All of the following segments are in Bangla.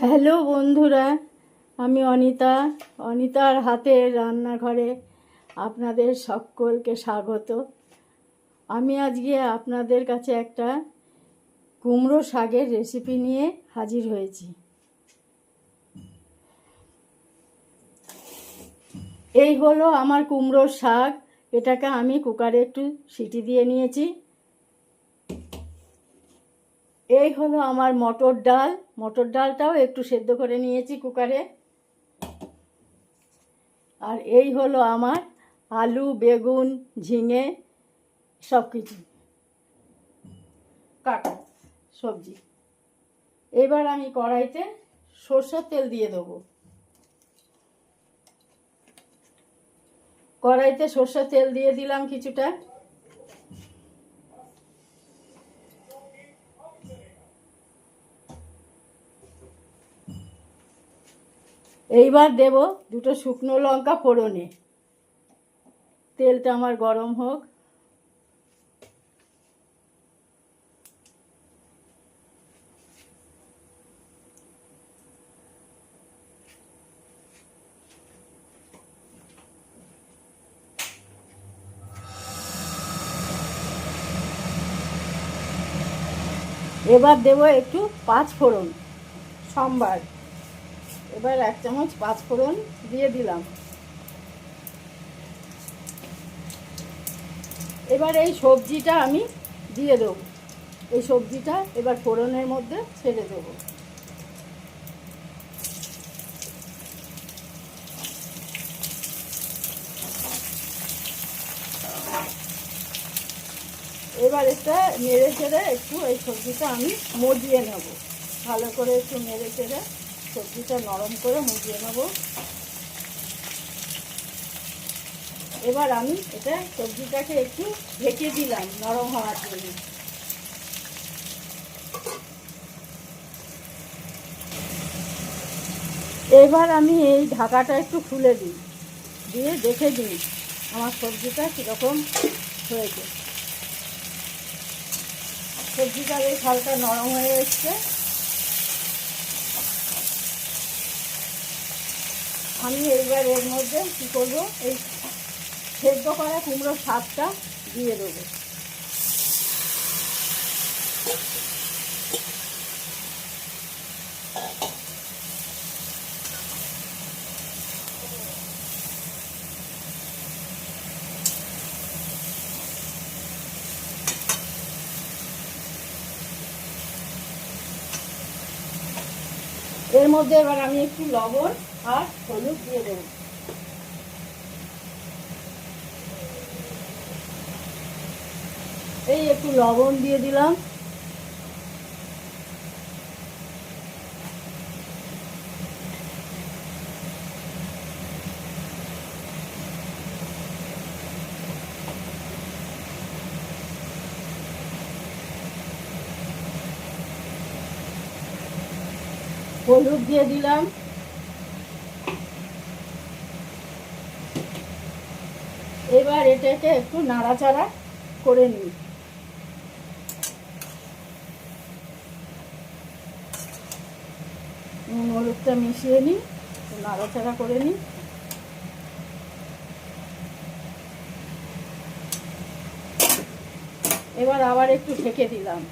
হ্যালো বন্ধুরা, আমি অনিতার হাতের রান্নাঘরে আপনাদের সকলকে স্বাগত। আমি আজকে আপনাদের কাছে একটা কুমড়ো শাকের রেসিপি নিয়ে হাজির হয়েছি। এই হলো আমার কুমড়োর শাক। এটাকে আমি কুকারে একটু সিটি দিয়ে নিয়েছি। এই হলো আমার মটর ডালটাও একটু সেদ্ধ করে নিয়েছি কুকারে। আর এই হলো আমার আলু, বেগুন, ঝিঙে সব কিছু কাটা সবজি। এবার আমি কড়াইতে সরষের তেল দিয়ে দেবো। কড়াইতে সরষের তেল দিয়ে দিলাম কিছুটা। এইবার দেব দুটো শুকনো লঙ্কা ফোড়নে। তেলটা আমার গরম হোক। এবার দেব একটু পাঁচফোড়ন, সম্বার। এবার 1 চামচ পাঁচফোড়ন দিয়ে দিলাম। এবার এই সবজিটা আমি দিয়ে দেবো। এই সবজিটা এবার ফোড়নের মধ্যে ছেড়ে দেবো। এবার এটা নেড়ে চেড়ে একটু এই সবজিটা আমি মজিয়ে নেব। ভালো করে একটু নেড়ে চেড়ে সবজিটা নরম করে মজিয়ে নেব। এবার আমি এটা সবজিটাকে একটু ঢেকে দিলাম নরম হওয়ার জন্য। এবার আমি এই ঢাকাটা একটু খুলে দিই, দিয়ে দেখে দিই আমার সবজিটা কীরকম হয়েছে। সবজিটা বেশ হালকা নরম হয়ে এসছে। আমি এইবার এর মধ্যে কী করবো, এই সেদ্ধ করা কুমড়োর শাকটা দিয়ে দেবো। এর মধ্যে এবার আমি একটু লবণ আর হলুদ দিয়ে দেবো। এই একটু লবণ দিয়ে দিলাম। হলুদ দিয়ে দিলাম। এবার এটাকে একটু নাড়াচাড়া করে নিই। হলুদটা মিশিয়ে নিই, নাড়াচাড়া করে নিই। এবার আবার একটু ঢেকে দিলাম।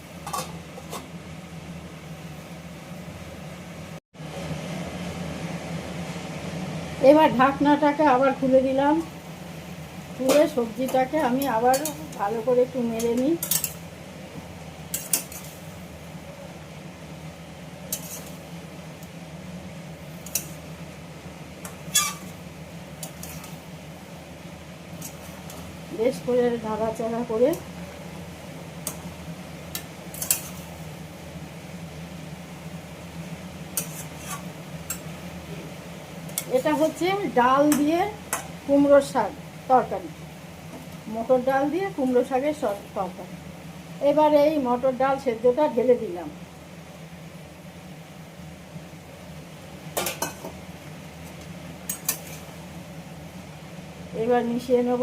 এবার ঢাকনাটাকে আবার খুলে দিলাম। খুলে সবজিটাকে আমি আবার ভালো করে একটু নেড়ে নিই। বেশ করে নাড়াচাড়া করে এটা হচ্ছে ডাল দিয়ে কুমড়োর শাক তরকারি, মটর ডাল দিয়ে কুমড়ো শাকের তরকারি। এবার এই মটর ডাল সেদ্ধটা ঢেলে দিলাম। এবার মিশিয়ে নেব।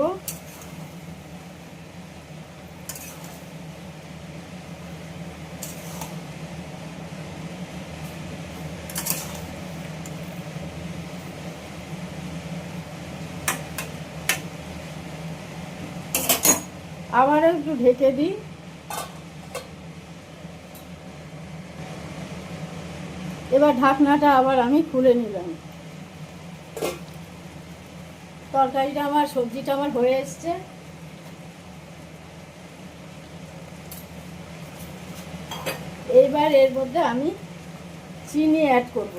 আবারও একটু ঢেকে দিই। এবার ঢাকনাটা আবার আমি খুলে নিলাম। তরকারিটা আমার, সবজিটা আমার হয়ে এসছে। এইবার এর মধ্যে আমি চিনি অ্যাড করব।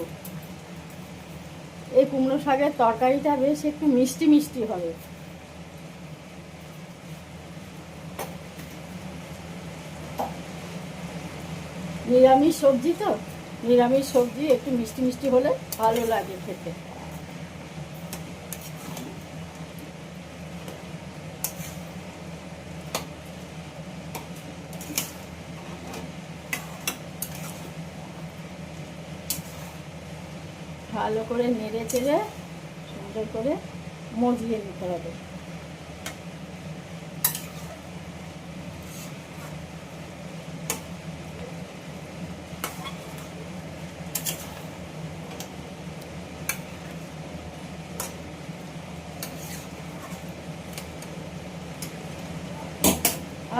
এই কুমড়ো শাকের তরকারিটা বেশ একটু মিষ্টি মিষ্টি হবে। নিরামিষ সবজি তো, নিরামিষ সবজি একটু মিষ্টি মিষ্টি হলে ভালো লাগে খেতে। ভালো করে নেড়ে চেড়ে সুন্দর করে মজিয়ে নিতে হবে।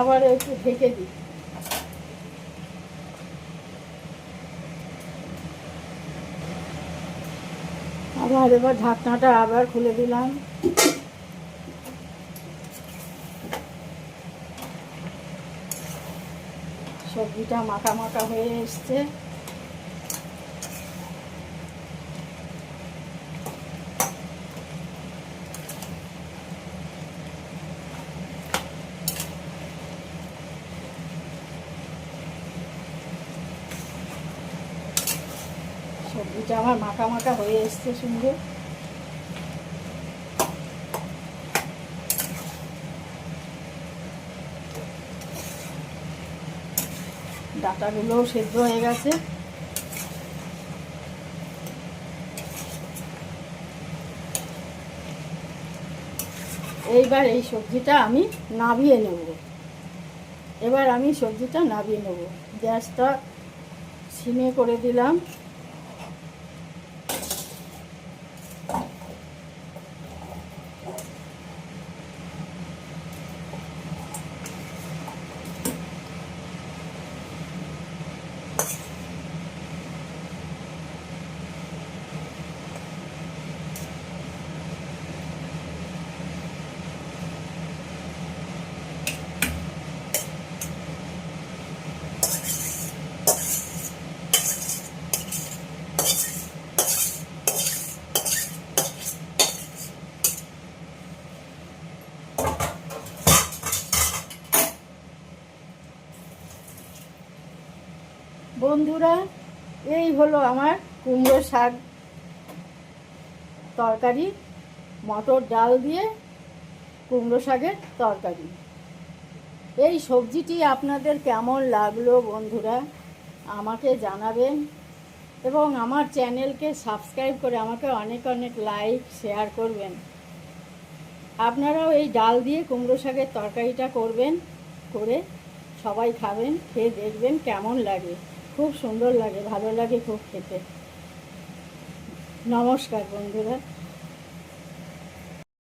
আবার একটু ঢেকে দিই। এবার ঢাকনাটা আবার খুলে দিলাম। সবজিটা মাখা মাখা হয়ে এসছে। সবজিটা আমার মাখা মাখা হয়ে এসছে সুন্দর। ডাটাগুলোও সেদ্ধ হয়ে গেছে। এইবার এই সবজিটা আমি নামিয়ে নেব। গ্যাসটা সিমে করে দিলাম। বন্ধুরা, এই হলো আমার কুমড়ো শাক তরকারি, মটর ডাল দিয়ে কুমড়ো শাকের তরকারি। এই সবজিটি আপনাদের কেমন লাগলো বন্ধুরা আমাকে জানাবেন, এবং আমার চ্যানেলকে সাবস্ক্রাইব করে আমাকে অনেক অনেক লাইক শেয়ার করবেন। আপনারাও এই ডাল দিয়ে কুমড়ো শাকের তরকারিটা করবেন, করে সবাই খাবেন, খেয়ে দেখবেন কেমন লাগে। খুব সুন্দর লাগে, ভালো লাগে খুব খেতে। নমস্কার বন্ধুরা।